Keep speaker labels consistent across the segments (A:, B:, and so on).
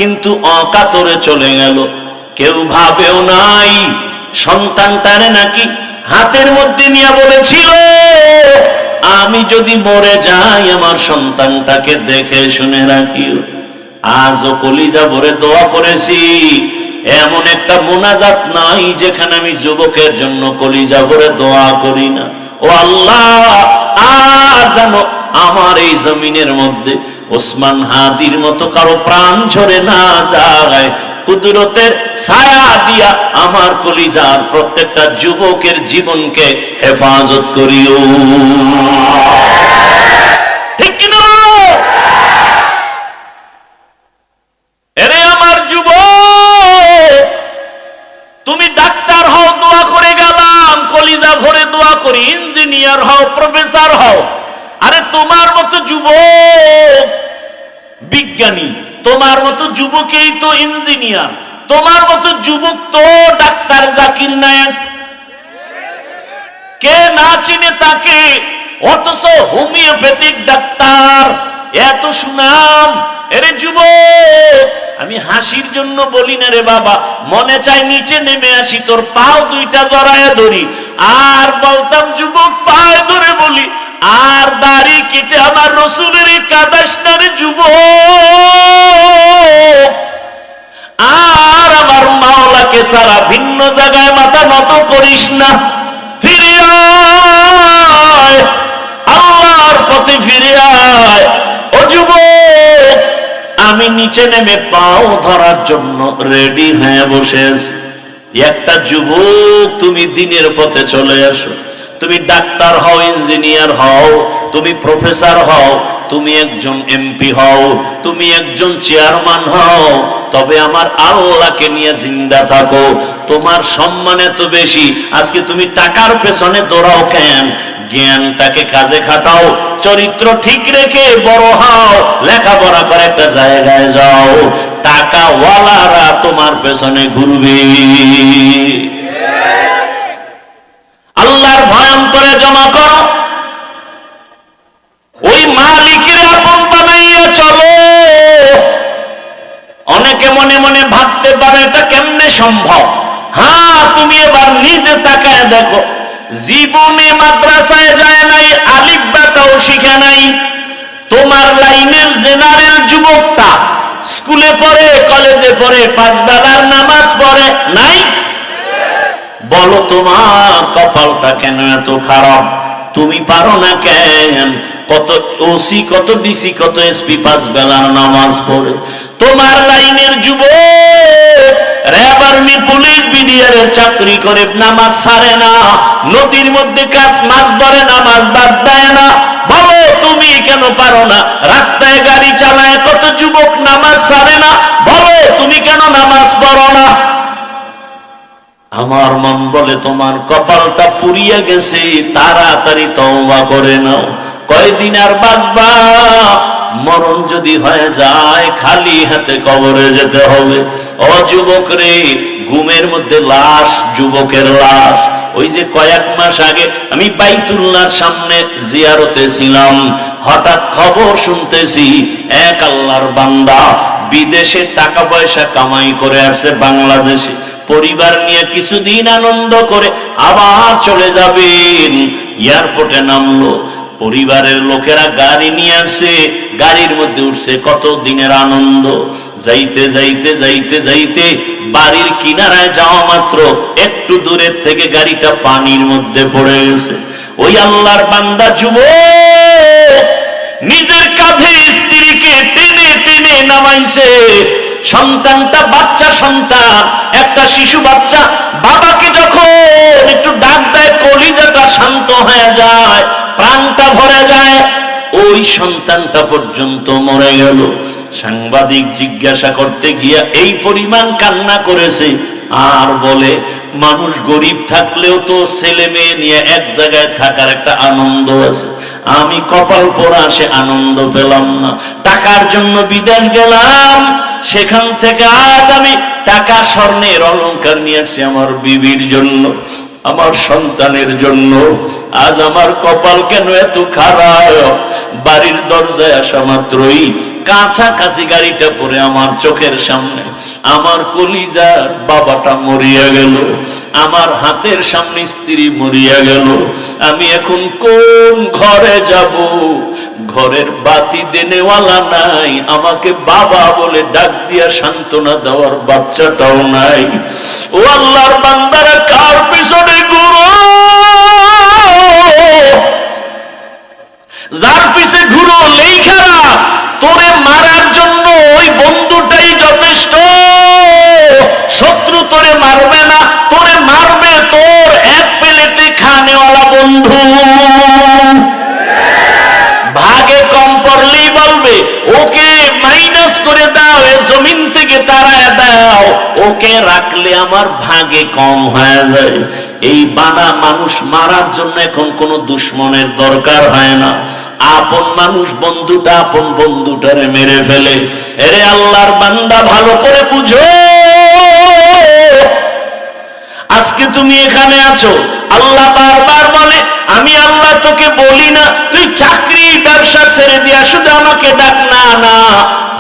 A: কিন্তু অকাতরে চলে গেল। কেউ ভাবেও নাই সন্তানটারে নাকি হাতের মধ্যে নিয়ে বলেছিল, আমি যদি মরে যাই আমার সন্তানটাকে দেখে শুনে রাখিও। আজও কলিজা ভরে দোয়া করেছি, এমন একটা মোনাজাত নাই যেখানে আমি যুবকের জন্য কলিজা ভরে দোয়া করি না। ও আল্লাহ, আর জানো আমার এই জমিনের মধ্যে ওসমান হাদির মতো কারো প্রাণ ঝরে না যায়, কুদরতের ছায়া দিয়া আমার কলিজার প্রত্যেকটা যুবকের জীবনকে হেফাজত করিও। ঠিক কিনা বলো? এরে আমার যুবক, তুমি ডাক্তার হও দোয়া করে গেলাম, কলিজা ভরে দোয়া করি, ইঞ্জিনিয়ার হও, প্রফেসর হও। আরে তোমার মতো যুবক বিজ্ঞানী, তোমার মতো যুবকেই তো ইঞ্জিনিয়ার, তোমার মতো যুবক তো ডাক্তার জাকির নায়েক। কে না চিনে তাকে? অথচ হোমিওপ্যাথিক ডাক্তার, এত সুনাম। এরে যুবক, আমি হাসির জন্য বলি না রে বাবা, মনে চাই নিচে নেমে আসি, তোর পাও দুইটা জড়ায় ধরি, আর বলতাম যুবক পায়ে ধরে বলি, আর দাড়ি কেটে আমার রসুলের কাদাস না রে যুবক, আর আমার মাওলাকে ছাড়া ভিন্ন জায়গায় মাথা নত করিস না। ফিরে আয়, আল্লাহর পথে ফিরে আয়। ও যুবক, আমি নিচে নেমে পাও ধরার জন্য রেডি হয়ে বসে আছি। একটা যুবক, তুমি দিনের পথে চলে আসো। তুমি ডাক্তার হও, ইঞ্জিনিয়ার হও, তুমি প্রফেসর হও, তুমি একজন এমপি হও, তুমি একজন চেয়ারম্যান হও, তবে আমার আল্লাহকে নিয়ে জিন্দা থাকো। তোমার সম্মান এত বেশি, আজকে তুমি টাকার পেছনে দৌড়াও কেন? জ্ঞানটাকে কাজে খাটাও, চরিত্র ঠিক রেখে বড় হও, লেখাপড়া করে একটা জায়গায় যাও, টাকাওয়ালারা তোমার পেছনে ঘুরবে। আল্লাহর ভয় অন্তরে জমা করো, ওই মালিকের আপন বানাইয়া চলো। অনেকে মনে মনে ভাবতে পারে এটা কেমনে সম্ভব। হ্যাঁ, তুমি এবার নিজে তাকায় দেখো, জীবনে মাদ্রাসায় যায় নাই, আলিফ বাটাও শিখে নাই। তোমার লাইনের জেনারেল যুবকটা স্কুলে পড়ে, কলেজে পড়ে, 5 বেলার নামাজ পড়ে নাই। বলো তোমার কপালটা কেন এত খারাপ? তুমি পারো না কেন? কত ওসি, কত ডিসি, কত এসপি 5 বেলার নামাজ পড়ে। তোমার লাইনের যুবক র্যাব, আর্মি, পুলিশ, বিডিআরের চাকরি করে নামাজ ছাড়ে না, নদীর মধ্যে মাছ ধরে নামাজ বাদ দেয় না। বলো তুমি কেন পারো না? রাস্তায় গাড়ি চালায় কত যুবক নামাজ ছাড়ে না, বলো তুমি কেন নামাজ পড়ো না? আমার মন বলে তোমার কপালটা পুড়িয়ে গেছে, তাড়াতাড়ি তওবা করে নাও। কয়দিন আর বাঁচবা? মরণ যদি হয়ে যায় খালি হাতে কবরে যেতে হবে। ও যুবক রে, ঘুমের মধ্যে লাশ, যুবকের লাশ। ওই যে কয়েক মাস আগে আমি বাইতুল্লাহর সামনে জিয়ারতে ছিলাম, হঠাৎ খবর শুনতেছি এক আল্লাহর বান্দা বিদেশে টাকা পয়সা কামাই করে আসছে, বাংলাদেশে পরিবার নিয়ে কিছুদিন আনন্দ করে আবার চলে যাবেন। এয়ারপোর্টে নামলো, পরিবারের লোকেরা গাড়ি নিয়ে আসছে, গাড়ির মধ্যে উঠছে, কত দিনের আনন্দ। যাইতে যাইতে যাইতে যাইতে বাড়ির কিনারায় যাওয়া মাত্র একটু দূরের থেকে গাড়িটা পানির মধ্যে পড়ে গেছে। ওই আল্লাহর বান্দা যুবক নিজের কাঁধে স্ত্রীকে টেনে টেনে নামাইছে। সন্তানটা বাচ্চা সন্তান, একটা শিশু বাচ্চা বাবাকে যখন একটু ডাক দেয়, কলিজাটা শান্ত হয়ে যায়, প্রাণটা ভরে যায়। ওই সন্তানটা পর্যন্ত মরে গেল। সাংবাদিক জিজ্ঞাসা করতে গিয়া এই পরিমাণ কান্না করেছে, আর বলে মানুষ গরিব থাকলেও তো ছেলে মেয়ে নিয়ে এক জায়গায় থাকার একটা আনন্দ আছে, আমি কপাল পোড়া সে আনন্দ পেলাম না। টাকার জন্য বিদেশ গেলাম, সেখান থেকে আজ আমি টাকা স্বর্ণের অলংকার নিয়ে আসছি আমার বিবির জন্য, আমার সন্তানের জন্য। আজ আমার কপাল কেন এত খারাপ? বাড়ির দরজায় আসা মাত্রই কাছাকাছি গাড়িটা পরে আমার চোখের সামনে আমার কলিজার বাবাটা মরিয়া গেল, আমার হাতের সামনে স্ত্রী মরিয়া গেল। আমি এখন কোন ঘরে যাব? ঘরের বাতি দেনেওয়ালা নাই, আমাকে বাবা বলে ডাক দিয়া সান্ত্বনা দেওয়ার বাচ্চাটাও নাই। ও আল্লাহর বান্দারা, কার পিছনে ঘুরো? যার পিছে ঘুরো লেই খারাপ, তোরে মারার জন্য ওই বন্ধুটাই যথেষ্ট। শত্রু তোরে মারবে না, তোরে মারবে তোর এক প্লেটে খানেওয়ালা বন্ধু। ভাগে কম পড়লেই বলবে ওকে মাইনাস করে দাও, এ জমিন থেকে তাড়ায় দাও, ওকে রাখলে আমার ভাগে কম হয়ে যায়। এই বানা মানুষ মারার জন্য এখন কোনো দুশ্মনের দরকার হয় না। আপন মানুষ বন্ধুটা আপন বন্ধুটারে মেরে ফেলে। এরে আল্লাহর বান্দা, ভালো করে বুঝো, আজকে তুমি এখানে আছো, আল্লাহ বারবার বলে আমি আল্লাহ তোকে বলি না তুই চাকরি ব্যবসা ছেড়ে দিয়া শুধু আমাকে ডাক না। না,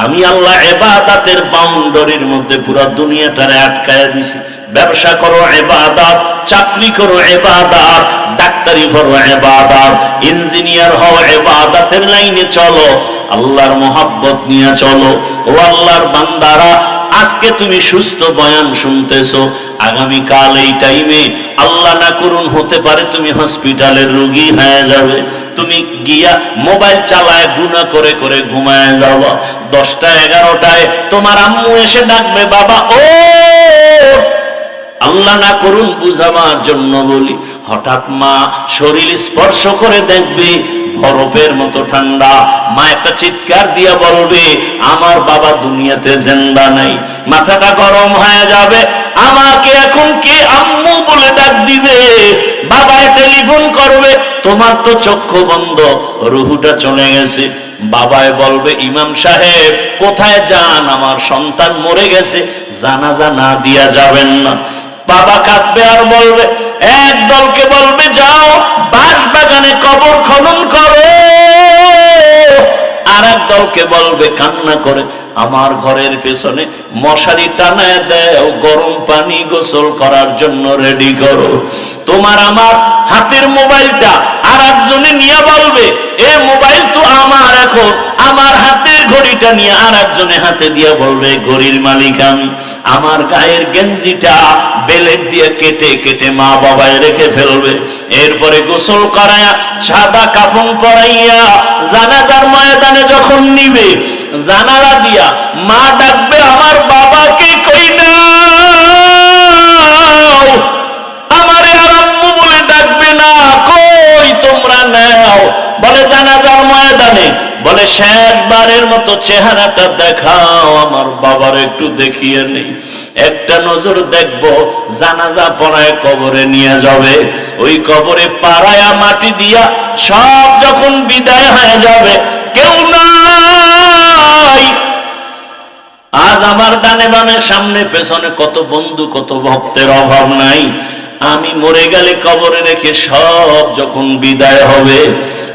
A: আমি আল্লাহ ইবাদতের বাউন্ডারির মধ্যে পুরো দুনিয়াটারে আটকায় দিছি। ব্যবসা করো ইবাদত, চাকরি করো ইবাদত, ডাক্তারি করো ইবাদত, ইঞ্জিনিয়ার হও ইবাদতের লাইনে চলো, আল্লাহর মোহাব্বত নিয়ে চলো। ও আল্লাহর বান্দারা, আজকে তুমি সুস্থ বয়ান শুনতেছো, আগামীকাল এই টাইমে আল্লাহ না করুন হতে পারে তুমি হসপিটালের রোগী হয়ে যাবে। তুমি গিয়া মোবাইল চালায় গুনাহ করে করে ঘুমায় যাওয়া। 10টা 11টায় তোমার আম্মু এসে ডাকবে, বাবা ও, আল্লাহ না করুন বুঝাবার জন্য বলি, হঠাৎ মা শরীর স্পর্শ করে দেখবে বরফের মতো ঠান্ডা। মা একটা চিৎকার দিয়া বলবে আমার বাবা দুনিয়াতে জিন্দা নাই। মাথাটা গরম হয়ে যাবে, আমাকে এখন কে আম্মু বলে ডাক দিবে? বাবায় টেলিফোন করবে, তোমার তো চক্ষু বন্ধ, রুহুটা চলে গেছে। বাবায় বলবে ইমাম সাহেব কোথায় যান, আমার সন্তান মরে গেছে, জানাজা না দিয়া যাবেন না। বাবা কাঁদবে আর বলবে, এক দলকে বলবে যাও বাঁশ বাগানে কবর খনন করো, আর এক দলকে বলবে কান্না করে আমার ঘরের পেছনে মশারি টানায় দেও, গরম পানি গোসল করার জন্য রেডি করো। তোমার আমার হাতের মোবাইলটা আর একজনে নিয়ে বলবে এ মোবাইল তো আমার, এখন আমার হাতের ঘড়িটা নিয়ে আর একজনে হাতে দিয়ে বলবে ঘড়ির মালিক আমি। আমার গায়ের গেঞ্জিটা বেলেট দিয়ে কেটে কেটে মা বাবায় রেখে ফেলবে। এরপরে গোসল করায়া সাদা কাফন পরাইয়া জানাজার ময়দানে যখন নিবে, জানালা দিয়া মা ডাকবে আমার বাবাকে কই নাও, আমারে আর আম্মু বলে ডাকবে না, কই তোমরা নাও। বলে জানাজার ময়দানে, বলে শেষবারের মতো চেহারাটা দেখাও, আমার বাবার একটু দেখিয়ে নেই, একটা নজর দেখবো। জানাজা পড়ায় কবরে নিয়ে যাবে, ওই কবরে পাড়ায়া মাটি দিয়া সব যখন বিদায় হয়ে যাবে, কেউ নাই। আজ আমার ডানে বামে সামনে পেছনে কত বন্ধু কত ভক্তের অভাব নাই। আমি মরে গেলে কবরে রেখে সব যখন বিদায় হবে,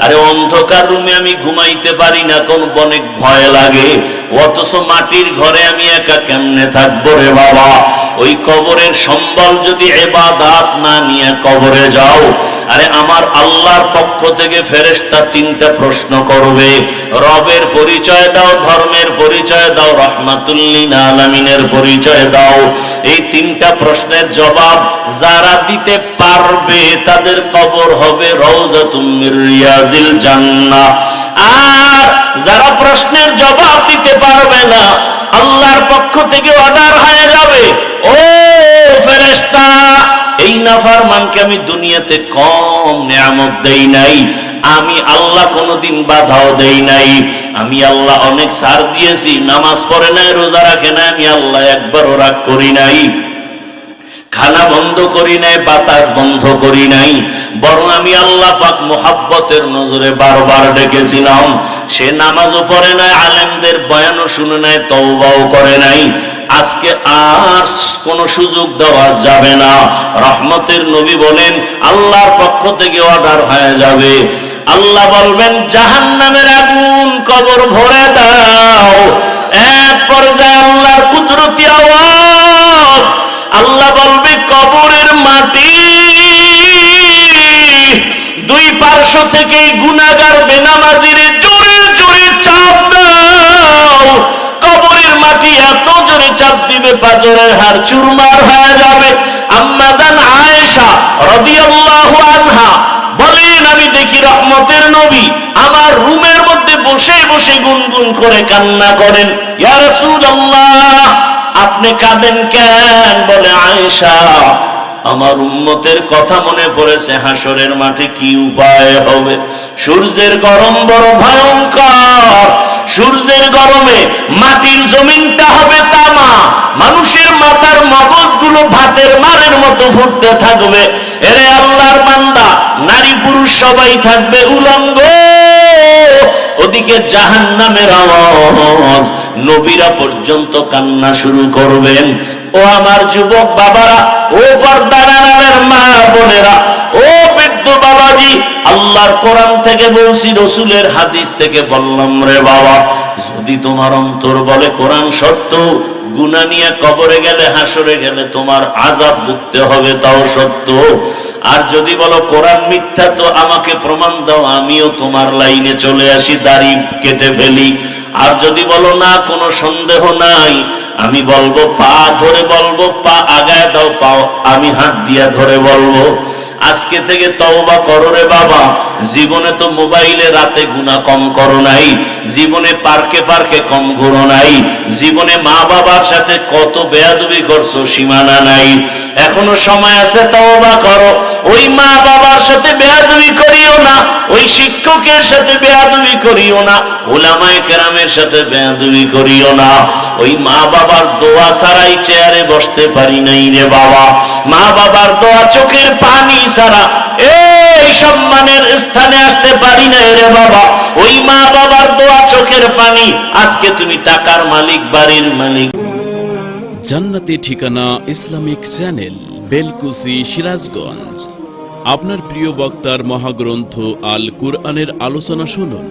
A: আরে অন্ধকার রুমে আমি ঘুমাইতে পারি না, কোন অনেক ভয় লাগে, অথচ মাটির ঘরে আমি একা কেমনে থাকবো রে বাবা। ওই কবরের সম্বল যদি ইবাদত না নিয়ে কবরে যাও, আরে আমার আল্লাহর পক্ষ থেকে ফেরেশতা 3টা প্রশ্ন করবে, রবের পরিচয় দাও, ধর্মের পরিচয় দাও, রাহমাতুল লিল আলামিনের পরিচয় দাও। এই 3টা প্রশ্নের জবাব যারা দিতে পারবে তাদের কবর হবে রওজাতুম মির রিয়াজিল জান্নাহ। আর যারা প্রশ্নের জবাব দিতে পারবে না, আল্লাহর পক্ষ থেকে অর্ডার হয়ে যাবে, ও ফেরেশতা এই নাফরমানকে আমি দুনিয়াতে কম নিয়ামত দেই নাই, আমি আল্লাহ কোনোদিন বাধাও দেই নাই, আমি আল্লাহ অনেক ছাড় দিয়েছি, নামাজ পড়ে নাই, রোজা রাখে নাই, আমি আল্লাহ একবারও রাগ করি নাই, খানা বন্ধ করি নাই, বাতাস বন্ধ করি নাই, বরং আমি আল্লাহ পাক মোহাব্বতের নজরে বারবার ডেকেছিলাম। সে নামাজও পড়ে নাই, আলেমদের বয়ানও শুনে নাই, তওবাও করে নাই। আজকে আর কোন সুযোগ দেওয়া যাবে না। রহমতের নবী বলেন আল্লাহর পক্ষ থেকে অর্ডার হয়ে যাবে, আল্লাহ বলবেন জাহান্নামের আগুন কবর ভরে দাও। এক পর্যায়ে আল্লাহর কুদরতি আওয়াজ, আল্লাহ বলবে কবরের মাটি দুই পার্শ্ব থেকে গুনাহগার বেনামাজিরে জোরে জোরে চাপ দাও। কবরের মাটি এত জোরে চাপ দিবে পাঁজরের হাড় চুরমার হয়ে যাবে। আম্মা জান আয়েশা রাদিয়াল্লাহু আনহা বলেন, আমি দেখি রহমতের নবী আমার রুমের মধ্যে বসে বসে গুনগুন করে কান্না করেন। ইয়া রাসূলুল্লাহ, আপনি কাঁদেন কেন? বলে, আয়েশা, আমার উম্মতের কথা মনে পড়েছে, হাসরের মাঠে কি উপায় হবে। সূর্যের গরম বড় ভয়ঙ্কর, সূর্যের গরমে মাটির জমিনটা হবে তামা, মানুষের মাথার মগজগুলো ভাতের মারের মতো ফুটতে থাকবে। এরে আল্লাহর বান্দা, নারী পুরুষ সবাই থাকবে উলঙ্গ। ওদিকে জাহান্নামের আওয়াজ, নবীরা পর্যন্ত কান্না শুরু করবেন। ও আমার যুবক বাবারা, ও পর্দার আড়ালের মা বোনেরা, ও বৃদ্ধ বাবাজি, আল্লাহর কোরআন থেকে বলছি, রসুলের হাদিস থেকে বললাম, রে বাবা, যদি তোমার অন্তর বলে কোরআন সত্য, গুনাহ নিয়ে কবরে গেলে হাসরে গেলে তোমার আযাব ভুগতে হবে, তাও সত্য। আর যদি বলো কোরআন মিথ্যা, তো আমাকে প্রমাণ দাও, আমিও তোমার লাইনে চলে আসি, দাড়ি কেটে ফেলি। আর যদি বলো না, কোনো সন্দেহ নাই, আমি বলবো পা ধরে বলবো, পা আগায় দাও, পাও আমি হাত দিয়া ধরে বলবো, আজকে থেকে তওবা করো রে বাবা। জীবনে তো মোবাইলে রাতে গুনাহ কম করো নাই, জীবনে পার্কে পার্কে কম ঘুরো নাই, জীবনে মা বাবার সাথে কত বেয়াদবি করছো সীমানা নাই। এখনো সময় আছে, তওবা করো। ওই মা বাবার সাথে বেয়াদবি করিও না, ওই শিক্ষকের সাথে বেয়াদবি করিও না, উলামায়ে কেরামের সাথে বেয়াদবি করিও না। ওই মা বাবার দোয়া ছাড়াই চেয়ারে বসতে পারি নাই রে বাবা, মা বাবার দোয়া চোখের পানি ছাড়া এই সম্মানের স্থানে আসতে পারি নাই রে বাবা। ওই মা বাবার দোয়া চোখের পানি, আজকে তুমি টাকার মালিক, বাড়ির মালিক।
B: জান্নাতি ঠিকানা ইসলামিক চ্যানেল, বেলকুচি, সিরাজগঞ্জ। আপনার প্রিয় বক্তার মহাগ্রন্থ আল কুরআনের আলোচনা শুনুন।